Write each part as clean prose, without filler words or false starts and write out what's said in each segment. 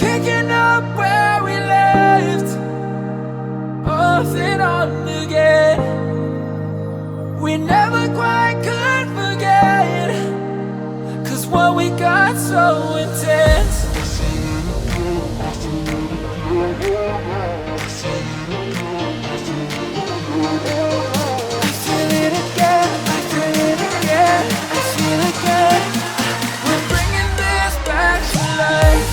picking up where we left, off and on again. We never quite could forget, 'cause what we got so intense. I feel it again, I feel it again, I feel it again. We're bringing this back to life.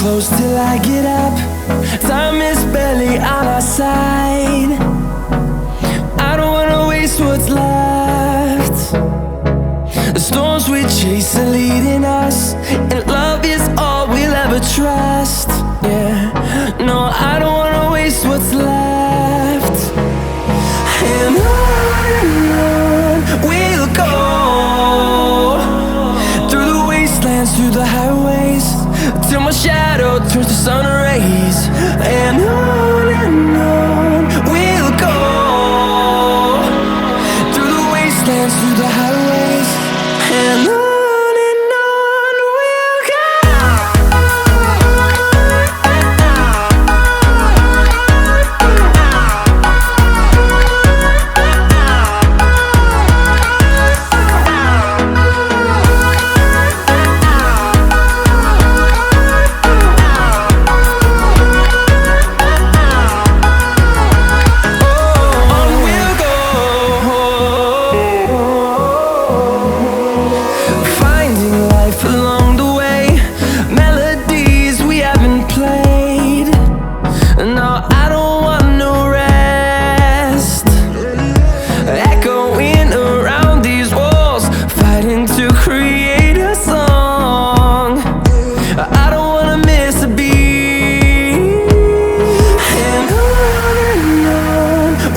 Close till I get up. Time is barely on our side. I don't wanna waste what's left. The storms we chase are leading us, and love is all we'll ever trust. Yeah, no, I don't wanna waste what's left. And on we'll go, through the wastelands, through the highways, till my shadow turns to sun rays. And on we'll go, through the wastelands, through the highways, and on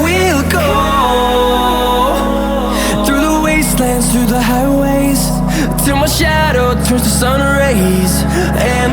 we'll go. Through the highways, till my shadow turns to sun rays. And